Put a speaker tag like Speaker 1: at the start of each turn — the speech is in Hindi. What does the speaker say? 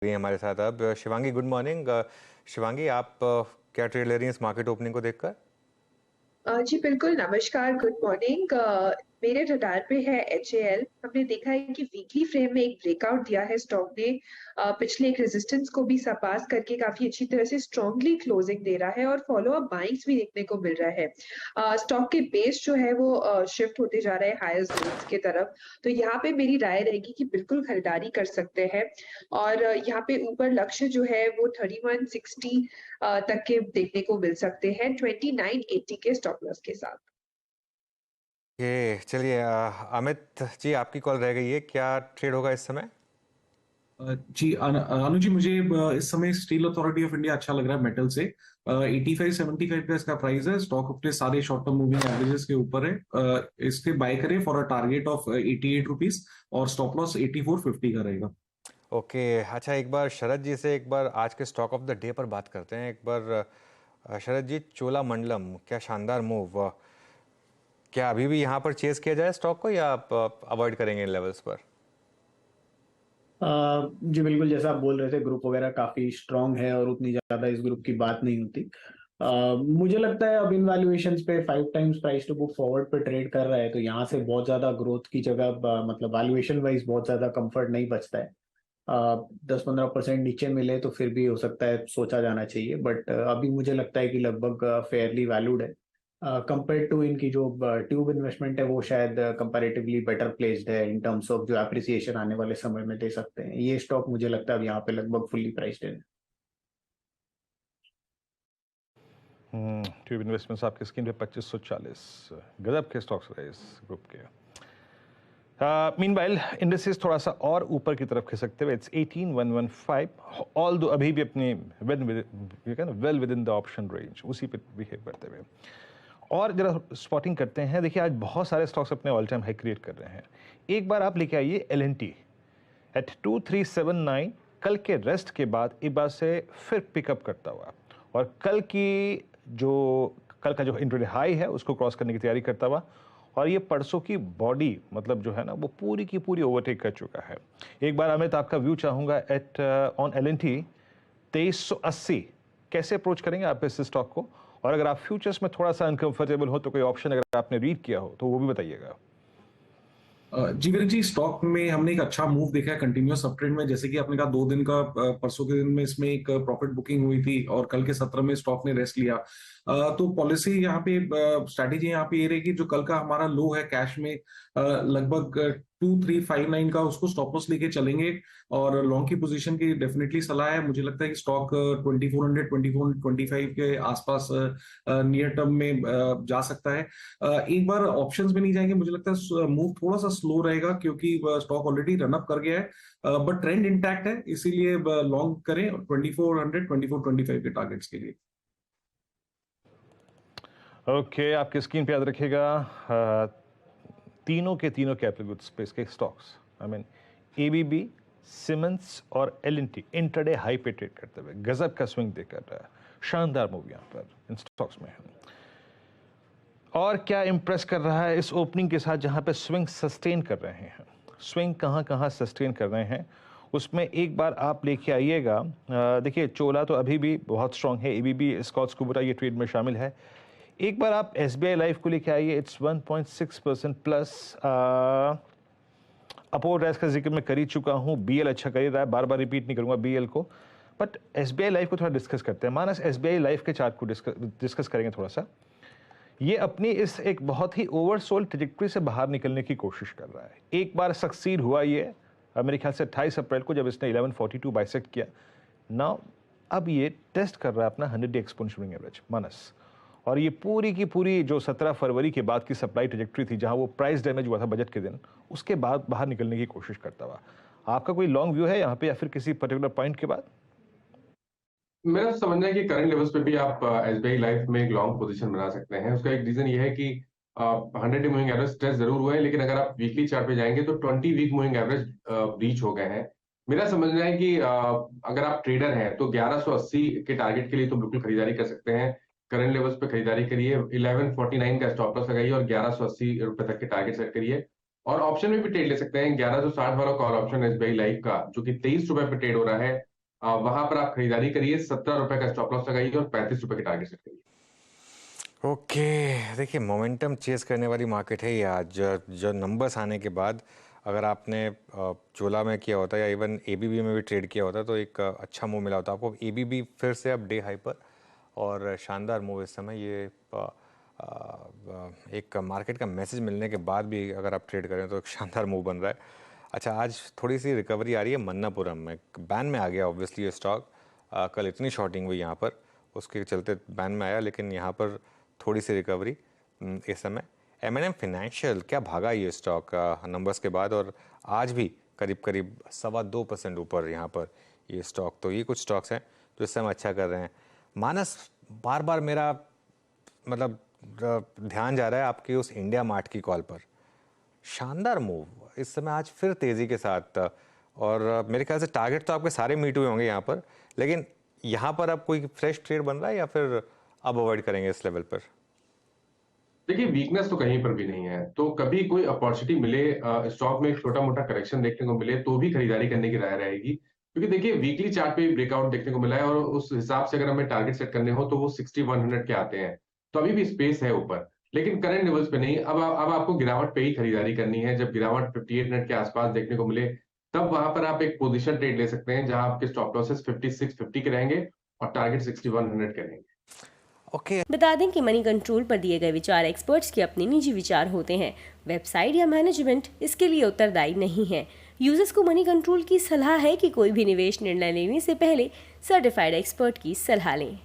Speaker 1: गई हमारे साथ अब शिवांगी। गुड मॉर्निंग शिवांगी, आप क्या ट्रेड ले रही हैं इस मार्केट ओपनिंग को देखकर?
Speaker 2: जी बिल्कुल, नमस्कार, गुड मॉर्निंग। मेरे रडार पे है एचएएल। हमने देखा है कि वीकली फ्रेम में एक ब्रेकआउट दिया है स्टॉक ने। पिछले एक रेजिस्टेंस को भी सरपास करके काफ़ी अच्छी तरह से स्ट्रांगली क्लोजिंग दे रहा है और फॉलो अप बाइंग्स भी देखने को मिल रहा है। स्टॉक के बेस जो है वो शिफ्ट होते जा रहे हैं हायर ज़ोन्स की तरफ। तो यहाँ पे मेरी राय रहेगी कि बिल्कुल खरीदारी कर सकते हैं और यहाँ पे ऊपर लक्ष्य जो है वो 3160 तक के देखने को मिल सकते हैं 2980 के स्टॉप लॉस के साथ।
Speaker 1: ये चलिए, अमित जी आपकी कॉल रह गई है, क्या ट्रेड होगा इस समय?
Speaker 3: जी अनु जी, मुझे इस समय स्टील अथॉरिटी ऑफ इंडिया अच्छा लग रहा है मेटल से। 8575 का इसका प्राइस है। स्टॉक अपने सारे शॉर्ट टर्म मूविंग एवरेजेस के ऊपर है। इसके बाय करें for a target of 88 rupees और स्टॉप लॉस 8450 का रहेगा।
Speaker 1: ओके, अच्छा एक बार शरद जी से एक बार आज के स्टॉक ऑफ द डे पर बात करते हैं। एक बार शरद जी, चोलामंडलम, क्या शानदार मूव! क्या अभी भी यहाँ पर चेस किया जाए स्टॉक को या आप अवॉइड करेंगे इन लेवल्स पर?
Speaker 4: जी बिल्कुल, जैसा आप बोल रहे थे ग्रुप वगैरह काफी स्ट्रांग है और उतनी ज्यादा इस ग्रुप की बात नहीं होती। मुझे लगता है अब इन वैल्यूएशंस पे 5 times price to book forward पे ट्रेड कर रहा है, तो यहाँ से बहुत ज्यादा ग्रोथ की जगह मतलब वैल्यूएशन वाइज बहुत ज्यादा कंफर्ट नहीं बचता है। 10-15% नीचे मिले तो फिर भी हो सकता है सोचा जाना चाहिए, बट अभी मुझे लगता है कि लगभग फेयरली वैल्यूड है। कंपेयर टू इनकी जो ट्यूब इन्वेस्टमेंट है वो शायद कंपैरेटिवली बेटर प्लेस्ड है इन टर्म्स ऑफ जो एप्रिसिएशन आने वाले समय में दे सकते हैं। ये स्टॉक मुझे लगता है अब यहाँ पे लगभग फुल्ली प्राइस्ड है।
Speaker 5: ट्यूब इन्वेस्टमेंट्स आपकी स्क्रीन पे 2540 गजब के स्टॉक्स रहे इस ग्रुप के। मीनवाइल इंडेक्सेस थोड़ा सा और ऊपर की तरफ खिसकते हुए इट्स 18115, ऑल दो अभी भी अपने well with in the option range, उसी पे बिहेव करते हुए। और जरा स्पॉटिंग करते हैं। देखिए आज बहुत सारे स्टॉक्स अपने ऑल टाइम हाई क्रिएट कर रहे हैं। एक बार आप लेके आइए एल&टी एट 2379, कल के रेस्ट के बाद एक बार से फिर पिकअप करता हुआ और कल का जो इंट्राडे हाई है उसको क्रॉस करने की तैयारी करता हुआ, और ये परसों की बॉडी मतलब जो है ना वो पूरी की पूरी ओवरटेक कर चुका है। एक बार अमित आपका व्यू चाहूंगा एट ऑन एल&टी 2380, कैसे अप्रोच करेंगे आप इस स्टॉक को? और अगर आप फ्यूचर्स में थोड़ा सा अनकंफर्टेबल हो तो कोई ऑप्शन अगर आपने रीड किया हो तो वो भी बताइएगा।
Speaker 3: जी वीर जी, स्टॉक में हमने एक अच्छा मूव देखा है कंटिन्यूअस अपट्रेंड में। जैसे कि आपने कहा 2 दिन का परसों के दिन में इसमें एक प्रॉफिट बुकिंग हुई थी और कल के सत्र में स्टॉक ने रेस्ट लिया। तो पॉलिसी यहाँ पे स्ट्रैटेजी यहाँ पे ये रहेगी, जो कल का हमारा लो है कैश में लगभग 2359 का, उसको स्टॉप लॉस लेके चलेंगे और लॉन्ग की पोजीशन की डेफिनेटली सलाह है। मुझे लगता है कि स्टॉक 2400 2425 के आसपास नियर टर्म में जा सकता है। एक बार ऑप्शंस में नहीं जाएंगे, मुझे लगता है मूव थोड़ा सा स्लो रहेगा क्योंकि स्टॉक ऑलरेडी रन अप कर गया है, बट ट्रेंड इंटैक्ट है, इसीलिए लॉन्ग करें 2400 2425 के टारगेट्स के लिए।
Speaker 5: ओके, आपकी स्क्रीन पे याद रखिएगा तीनों के तीनों कैपिटल गुड स्पेस के stocks, I mean ABB, Siemens और एल&टी इंट्राडे हाई पे ट्रेड करते हुए गजब का स्विंग देकर रहा है। शानदार मूव यहाँ पर इन स्टॉक्स में है। और क्या इंप्रेस कर रहा है इस ओपनिंग के साथ जहां पे स्विंग सस्टेन कर रहे हैं? स्विंग कहां कहां सस्टेन कर रहे हैं उसमें एक बार आप लेके आइएगा। देखिए चोला तो अभी भी बहुत स्ट्रांग है, एबीबी, स्कॉट्स कुबरा ये ट्रेड में शामिल है। एक बार आप एसबीआई लाइफ को लेके आइए, इट्स 1.6% प्लस। अपोर राइज का जिक्र मैं कर ही चुका हूँ, बीएल अच्छा कर ही रहा है, बार बार रिपीट नहीं करूंगा बीएल को। बट एसबीआई लाइफ को थोड़ा डिस्कस करते हैं। मानस एसबीआई लाइफ के चार्ट को डिस्कस करेंगे थोड़ा सा। ये अपनी इस एक बहुत ही ओवरसोल्ड ट्रैजेक्टरी से बाहर निकलने की कोशिश कर रहा है। एक बार सक्सीड हुआ ये मेरे ख्याल से 28 अप्रैल को, जब इसने 1142 बाइसेक्ट किया। नाउ अब ये टेस्ट कर रहा है अपना 100-डे एक्सपोनेंशियल मूविंग एवरेज मानस, और ये पूरी की पूरी जो 17 फरवरी के बाद की सप्लाई ट्रैजेक्टरी थी जहां वो प्राइस डैमेज हुआ था बजट के दिन, उसके बाद बाहर निकलने की कोशिश करता हुआ। आपका कोई लॉन्ग व्यू है यहाँ पे या फिर किसी पर्टिकुलर पॉइंट के बाद?
Speaker 6: मेरा समझना है कि करंट लेवल्स पे भी आप एसबीआई लाइफ में एक लॉन्ग पोजीशन बना सकते हैं। उसका एक रीजन ये है कि 100-डे मूविंग एवरेज टेस्ट जरूर हुए हैं, लेकिन अगर आप वीकली चार्ट पे जाएंगे तो 20 वीक मूविंग एवरेज ब्रीच हो गए हैं। मेरा समझना है कि अगर आप ट्रेडर हैं तो 1180 के टारगेट के लिए तो बिल्कुल खरीदारी कर सकते हैं। करंट लेवल्स पे खरीदारी करिए, 1149 का स्टॉप लॉस लगाइए और 1180 रुपए तक के टारगेट सेट करिए। और ऑप्शन में भी ट्रेड ले सकते हैं 1160 वाला कॉल ऑप्शन एसबीआई लाइफ का, जो कि 23 रुपए पे ट्रेड हो रहा है। वहां पर आप खरीदारी करिए, 17 रुपए का स्टॉप लॉस लगाइए और 35 रुपए के टारगेट सेट करिए।
Speaker 1: ओके, देखिए मोमेंटम चेस करने वाली मार्केट है ये आज। जो नंबर्स आने के बाद अगर आपने चोला में किया होता या इवन एबीबी में भी ट्रेड किया होता तो एक अच्छा मूव मिला होता आपको। एबीबी फिर से अब डे हाई पर और शानदार मूव इस समय। ये एक मार्केट का मैसेज मिलने के बाद भी अगर आप ट्रेड करें तो एक शानदार मूव बन रहा है। अच्छा, आज थोड़ी सी रिकवरी आ रही है मन्नापुरम में। बैन में आ गया ऑब्वियसली ये स्टॉक। कल इतनी शॉर्टिंग हुई यहाँ पर, उसके चलते बैन में आया, लेकिन यहाँ पर थोड़ी सी रिकवरी इस समय। M&M फाइनेंशियल क्या भागा ये स्टॉक नंबर्स के बाद, और आज भी करीब करीब 2.25% ऊपर यहाँ पर ये स्टॉक। तो ये कुछ स्टॉक्स हैं जो इस समय अच्छा कर रहे हैं। मानस, बार बार मेरा मतलब ध्यान जा रहा है आपकी उस इंडिया मार्ट की कॉल पर। शानदार मूव इस समय आज फिर तेज़ी के साथ, और मेरे ख्याल से टारगेट तो आपके सारे मीट हुए होंगे यहाँ पर, लेकिन यहाँ पर अब कोई फ्रेश ट्रेड बन रहा है या फिर अब अवॉइड करेंगे इस लेवल पर?
Speaker 6: देखिए, वीकनेस तो कहीं पर भी नहीं है, तो कभी कोई अपॉर्चुनिटी मिले, स्टॉक में एक छोटा मोटा करेक्शन देखने को मिले तो भी खरीदारी करने की राय रहेगी। क्योंकि देखिए वीकली चार्ट पे ब्रेकआउट देखने को मिला है, और उस हिसाब से अगर हमें टारगेट सेट करने हो तो वो 6100 के आते हैं, तो अभी भी स्पेस है ऊपर, लेकिन करंट लेवल्स पे नहीं। अब आपको गिरावट पे ही खरीदारी करनी है। जब गिरावट 5800 के आसपास देखने को मिले तब वहां पर आप एक पोजीशन ट्रेड ले सकते हैं, जहां आपके स्टॉप लॉसेस 5650 के रहेंगे और टारगेट 6100 के रहेंगे।
Speaker 1: ओके।
Speaker 7: बता दें कि मनी कंट्रोल पर दिए गए विचार एक्सपर्ट्स के अपने निजी विचार होते हैं। वेबसाइट या मैनेजमेंट इसके लिए उत्तरदायी नहीं है। यूजर्स को मनी कंट्रोल की सलाह है कि कोई भी निवेश निर्णय लेने से पहले सर्टिफाइड एक्सपर्ट की सलाह लें।